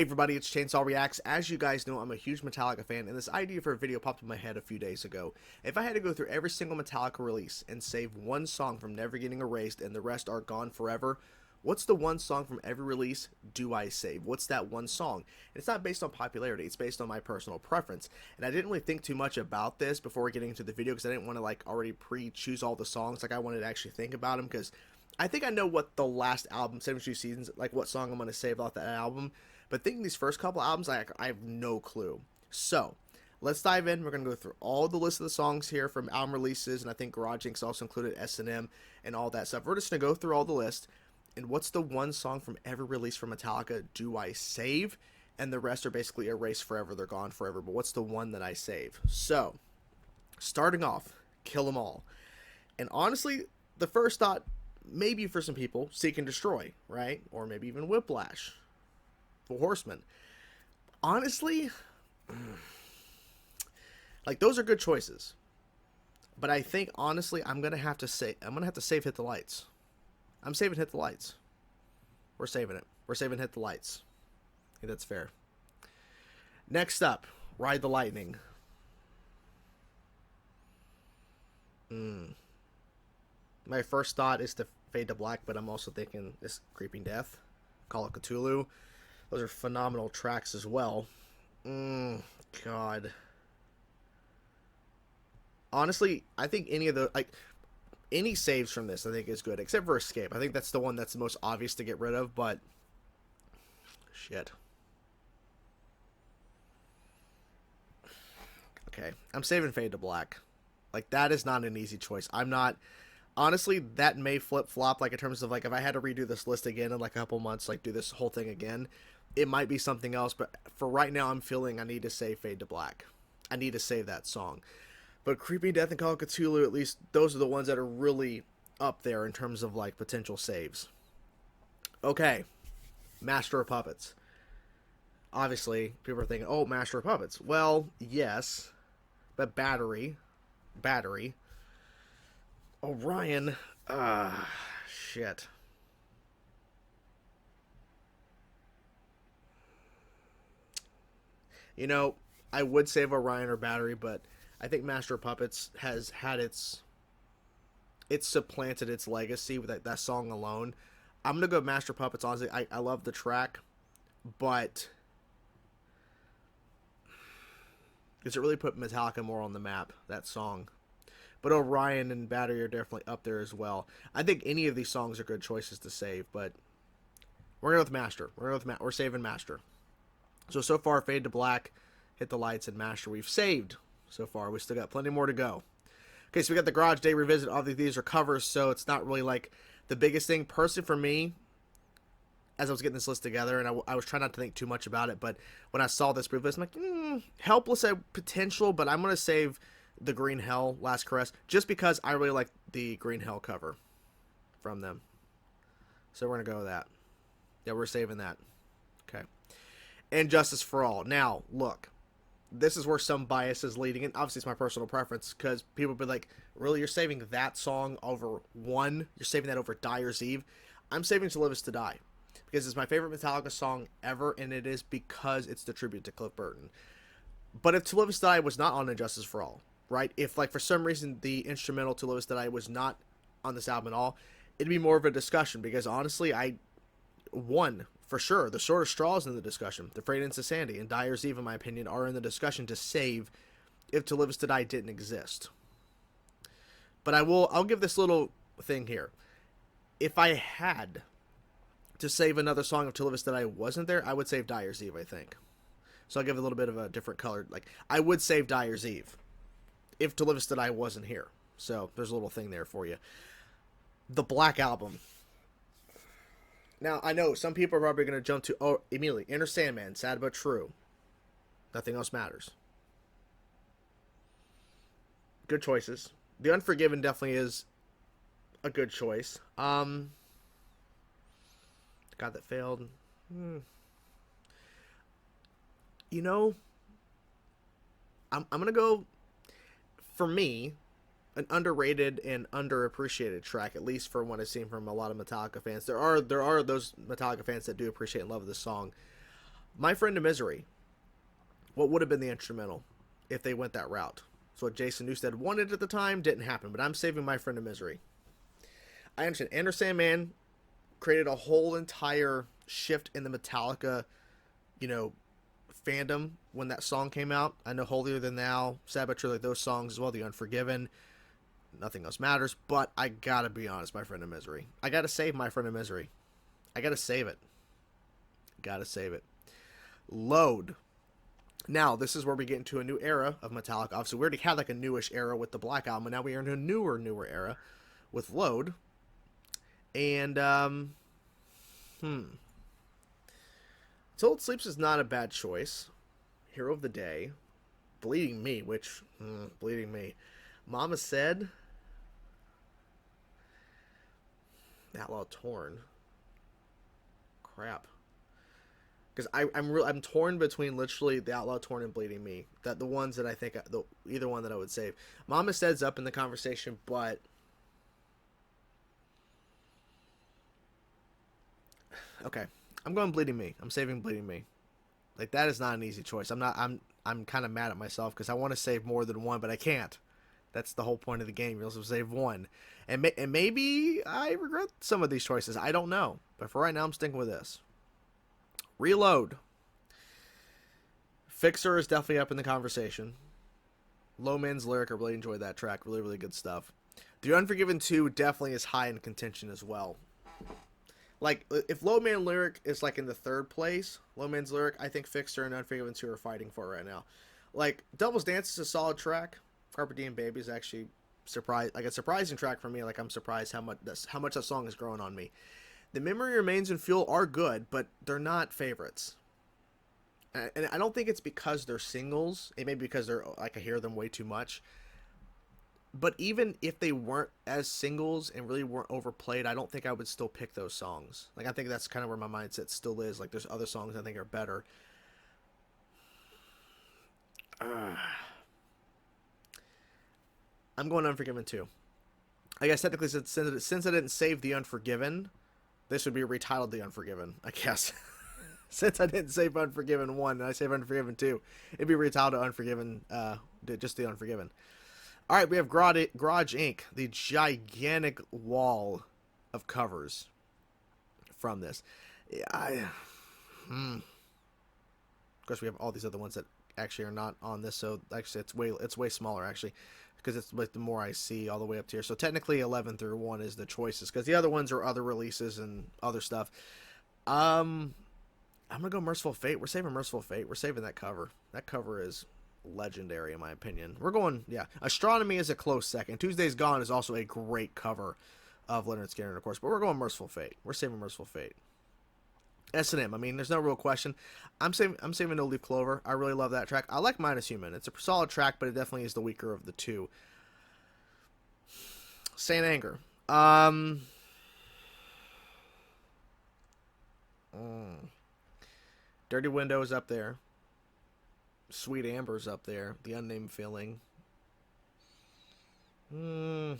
Everybody, it's Chainsaw Reacts. As you guys know, I'm a huge Metallica fan, and this idea for a video popped in my head a few days ago. If I had to go through every single Metallica release and save one song from never getting erased and the rest are gone forever, what's the one song from every release do I save? What's that one song? And it's not based on popularity, it's based on my personal preference. And I didn't really think too much about this before getting into the video because I didn't want to already pre-choose all the songs. I wanted to actually think about them because I think I know what the last album, 72 Seasons, what song I'm going to save off that album. But thinking these first couple albums, I have no clue. So, let's dive in. We're going to go through all the list of the songs here from album releases, and I think Garage Inc. also included S&M and all that stuff. We're just going to go through all the list, and what's the one song from every release from Metallica do I save? And the rest are basically erased forever. They're gone forever. But what's the one that I save? So, starting off, Kill 'Em All. And honestly, the first thought, maybe for some people, Seek and Destroy, right? Or maybe even Whiplash. For Horsemen. Honestly, those are good choices. But I think honestly I'm gonna have to save Hit the Lights. I'm saving Hit the Lights. We're saving it. We're saving Hit the Lights. I think that's fair. Next up, Ride the Lightning. My first thought is to Fade to Black, but I'm also thinking this Creeping Death, Call of Cthulhu. Those are phenomenal tracks as well. God. Honestly, I think any of the any saves from this I think is good, except for Escape. I think that's the one that's the most obvious to get rid of, but shit. Okay, I'm saving Fade to Black. That is not an easy choice. I'm not. Honestly, that may flip-flop, in terms of, if I had to redo this list again in, a couple months, do this whole thing again, it might be something else, but for right now, I'm feeling I need to save Fade to Black. I need to save that song. But Creeping Death and Call of Cthulhu, at least, those are the ones that are really up there in terms of, potential saves. Okay. Master of Puppets. Obviously, people are thinking, oh, Master of Puppets. Well, yes, but Battery. Orion, shit. You know, I would save Orion or Battery, but I think Master of Puppets has had it's supplanted its legacy with that song alone. I'm gonna go Master of Puppets. Honestly, I love the track, but because it really put Metallica more on the map, that song. But Orion and Battery are definitely up there as well. I think any of these songs are good choices to save, but we're going to go with Master. We're saving Master. So far, Fade to Black, Hit the Lights, and Master we've saved so far. We still got plenty more to go. Okay, so we got the Garage Day Revisit. Obviously, these are covers, so it's not really the biggest thing. Personally, for me, as I was getting this list together, and I was trying not to think too much about it, but when I saw this brief list, I'm like, Helpless at potential, but I'm going to save the Green Hell, Last Caress, just because I really like the Green Hell cover from them. So we're going to go with that. Yeah, we're saving that. Okay. And Justice for All. Now, look, this is where some bias is leading in. Obviously, it's my personal preference, because people be like, really, you're saving that song over one? You're saving that over Dyer's Eve? I'm saving To Live Is To Die, because it's my favorite Metallica song ever, and it is because it's the tribute to Cliff Burton. But if To Live Is To Die was not on Injustice for All, right? If, for some reason, the instrumental To Live Is To Die was not on this album at all, it'd be more of a discussion, because honestly, for sure, The Sword of Straw is in the discussion. The Freight into Sandy and Dyer's Eve, in my opinion, are in the discussion to save if To Live Is To Die didn't exist. But I'll give this little thing here. If I had to save another song of To Live Is To Die wasn't there, I would save Dyer's Eve, I think. So I'll give it a little bit of a different color. I would save Dyer's Eve if To Live Is To Die wasn't here. So there's a little thing there for you. The Black Album. Now, I know some people are probably going to jump to, immediately, Enter Sandman, Sad But True. Nothing Else Matters. Good choices. The Unforgiven definitely is a good choice. God That Failed. You know, I'm going to go, for me, an underrated and underappreciated track, at least for what I've seen from a lot of Metallica fans. There are those Metallica fans that do appreciate and love this song. My Friend of Misery. What would have been the instrumental if they went that route? So what Jason Newsted wanted at the time didn't happen, but I'm saving My Friend of Misery. I understand. Enter Sandman created a whole entire shift in the Metallica, you know, fandom when that song came out. I know Holier Than Thou, Saboteur, like those songs as well, The Unforgiven, Nothing Else Matters, but I gotta be honest, My Friend of Misery. I gotta save My Friend of Misery. I gotta save it. Gotta save it. Load. Now, this is where we get into a new era of Metallica. Obviously, we already had like a newish era with the Black Album, and now we are in a newer era with Load. And, Told Sleeps is not a bad choice. Hero of the Day. Bleeding Me, which, Bleeding Me. Mama Said. Outlaw Torn. Crap. Because I'm torn between literally the Outlaw Torn and Bleeding Me. That the ones that I think either one that I would save. Mama Said's up in the conversation, but okay, I'm going Bleeding Me. I'm saving Bleeding Me. Like that is not an easy choice. I'm kind of mad at myself because I want to save more than one, but I can't. That's the whole point of the game. You also save one, and maybe I regret some of these choices. I don't know, but for right now, I'm sticking with this. Reload. Fixer is definitely up in the conversation. Low Man's Lyric, I really enjoyed that track. Really, really good stuff. The Unforgiven 2 definitely is high in contention as well. Like, if Low Man Lyric is like in the third place, Low Man's Lyric, I think Fixer and Unforgiven 2 are fighting for right now. Like, Devil's Dance is a solid track. Carpe Diem Baby is actually a surprising track for me. Like, I'm surprised how much that song has grown on me. The Memory Remains and Fuel are good, but they're not favorites. And I don't think it's because they're singles. It may be because they're like I hear them way too much. But even if they weren't as singles and really weren't overplayed, I don't think I would still pick those songs. Like I think that's kind of where my mindset still is. Like there's other songs I think are better. I'm going Unforgiven too. I guess technically since I didn't save The Unforgiven, this would be retitled The Unforgiven, I guess. Since I didn't save Unforgiven 1 and I save Unforgiven 2, it'd be retitled Unforgiven, just The Unforgiven. All right, we have Garage Inc., the gigantic wall of covers from this. Of course, we have all these other ones that actually are not on this, so actually it's way smaller, actually, because it's like the more I see all the way up to here. So technically 11 through 1 is the choices, because the other ones are other releases and other stuff. I'm going to go Merciful Fate. We're saving Merciful Fate. We're saving that cover. That cover is legendary, in my opinion. We're going, yeah. Astronomy is a close second. Tuesday's Gone is also a great cover of Leonard Skinner, of course, but we're going Merciful Fate. We're saving Merciful Fate. S&M, I mean, there's no real question. I'm saving No Leaf Clover. I really love that track. I like Minus Human. It's a solid track, but it definitely is the weaker of the two. Saint Anger. Dirty Window is up there. Sweet Amber's up there. The Unnamed Feeling. Damn.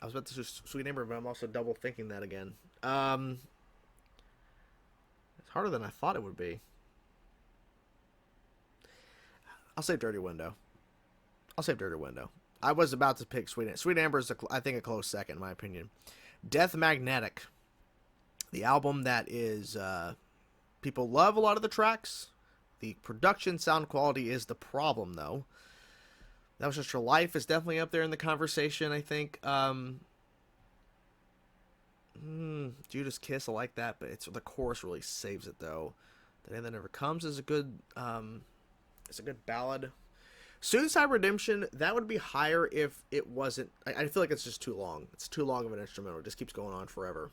I was about to choose Sweet Amber, but I'm also double thinking that again. It's harder than I thought it would be. I'll save Dirty Window. I was about to pick Sweet Amber. Sweet Amber is, I think, a close second, in my opinion. Death Magnetic. The album that is... people love a lot of the tracks. The production sound quality is the problem, though. That Was Just Your Life is definitely up there in the conversation, I think. Judas Kiss, I like that, but the chorus really saves it, though. The Day That Never Comes is a good... it's a good ballad. Suicide Redemption, that would be higher if it wasn't... I feel like it's just too long. It's too long of an instrumental. It just keeps going on forever.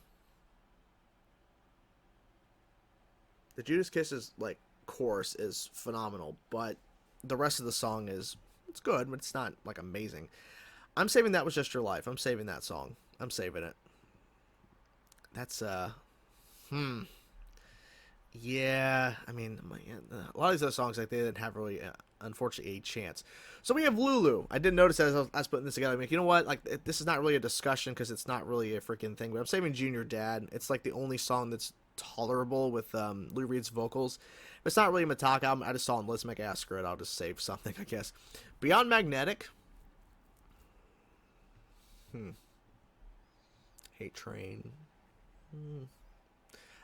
The Judas Kiss's, like, chorus is phenomenal, but the rest of the song is... It's good, but it's not, like, amazing. I'm saving That Was Just Your Life. I'm saving that song. I'm saving it. That's, Yeah, I mean, a lot of these other songs, like, they didn't have really, unfortunately, a chance. So we have Lulu. I did notice as I was putting this together, I'm like, you know what? Like, this is not really a discussion because it's not really a freaking thing. But I'm saving Junior Dad. It's like the only song that's tolerable with Lou Reed's vocals. It's not really a Metallica album. I just saw on Let's Make Ass Screw It. I'll just save something, I guess. Beyond Magnetic. Hate Train.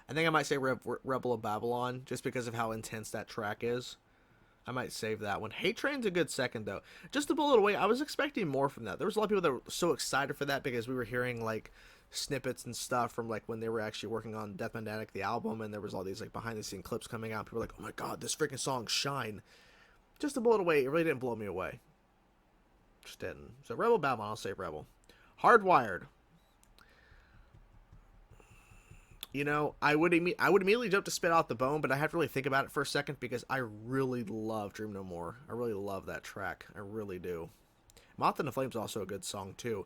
I think I might say Rebel of Babylon just because of how intense that track is. I might save that one. Hate Train's a good second, though. Just to blow it away, I was expecting more from that. There was a lot of people that were so excited for that because we were hearing, like, snippets and stuff from, like, when they were actually working on Death Magnetic, the album, and there was all these, like, behind-the-scene clips coming out. People were like, oh my god, this freaking song, Shine. Just to blow it away, it really didn't blow me away. Just didn't. So Rebel Babylon, I'll save Rebel. Hardwired. You know, I would immediately jump to Spit Out the Bone, but I have to really think about it for a second because I really love Dream No More. I really love that track. I really do. Moth in the Flames is also a good song, too.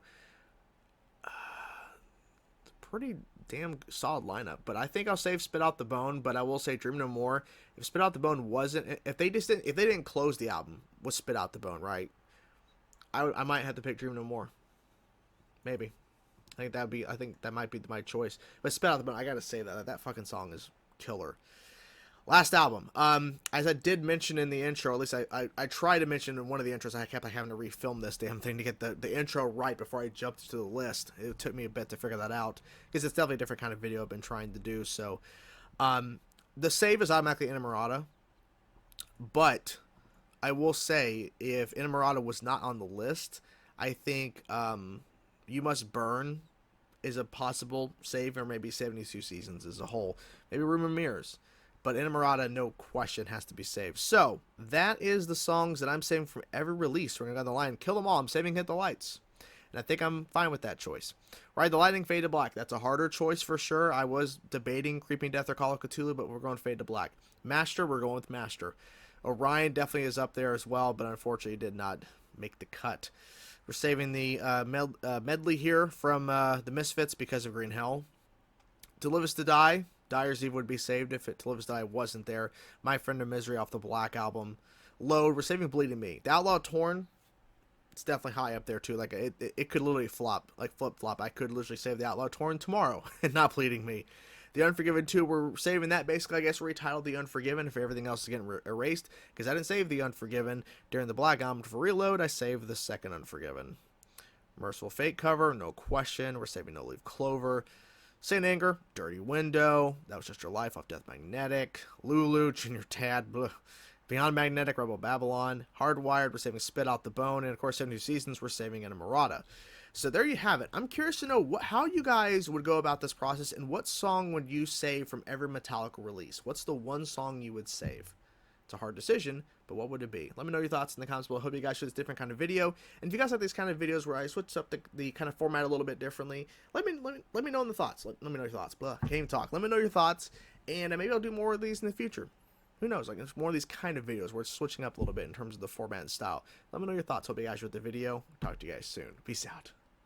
Pretty damn solid lineup, but I think I'll save Spit Out the Bone, but I will say Dream No More. If Spit Out the Bone wasn't, if they didn't close the album with Spit Out the Bone, right? I might have to pick Dream No More. Maybe. I think that might be my choice. But Spit Out the Bone, I gotta say that fucking song is killer. Last album. As I did mention in the intro, at least I tried to mention in one of the intros, I kept having to refilm this damn thing to get the intro right before I jumped to the list. It took me a bit to figure that out because it's definitely a different kind of video I've been trying to do. So, the save is automatically Inamorata, but I will say if Inamorata was not on the list, I think You Must Burn is a possible save, or maybe 72 Seasons as a whole. Maybe Room of Mirrors. But Inamorata, no question, has to be saved. So, that is the songs that I'm saving from every release. We're going to go down the line. Kill Them All, I'm saving Hit the Lights. And I think I'm fine with that choice. Ride the Lightning, Fade to Black. That's a harder choice for sure. I was debating Creeping Death or Call of Cthulhu, but we're going Fade to Black. Master, we're going with Master. Orion definitely is up there as well, but unfortunately did not make the cut. We're saving the medley here from the Misfits because of Green Hell. To Live Is to Die. Dyer's Eve would be saved if To Live Is to Die wasn't there. My Friend of Misery off the Black album. Load. We're saving Bleeding Me. The Outlaw Torn. It's definitely high up there too. Like it could literally flop, like flip flop. I could literally save The Outlaw Torn tomorrow and not Bleeding Me. The Unforgiven 2, we're saving that. Basically, I guess retitled The Unforgiven if everything else is getting erased. Because I didn't save The Unforgiven during the Black Album. For Reload, I saved the second Unforgiven. Merciful Fate cover, no question. We're saving No Leaf Clover. Saint Anger, Dirty Window. That Was Just Your Life off Death Magnetic. Lulu, Junior Tad. Blah. Beyond Magnetic, Rebel Babylon. Hardwired, we're saving Spit Out the Bone. And of course, 72 Seasons, we're saving Inamorata. So there you have it. I'm curious to know how you guys would go about this process and what song would you save from every Metallica release? What's the one song you would save? It's a hard decision, but what would it be? Let me know your thoughts in the comments below. Hope you guys show this different kind of video. And if you guys like these kind of videos where I switch up the kind of format a little bit differently, let me know in the thoughts. Let me know your thoughts. Blah, can't even talk. Let me know your thoughts, and maybe I'll do more of these in the future. Who knows? Like, there's more of these kind of videos where it's switching up a little bit in terms of the format and style. Let me know your thoughts. Hope you guys enjoyed the video. Talk to you guys soon. Peace out.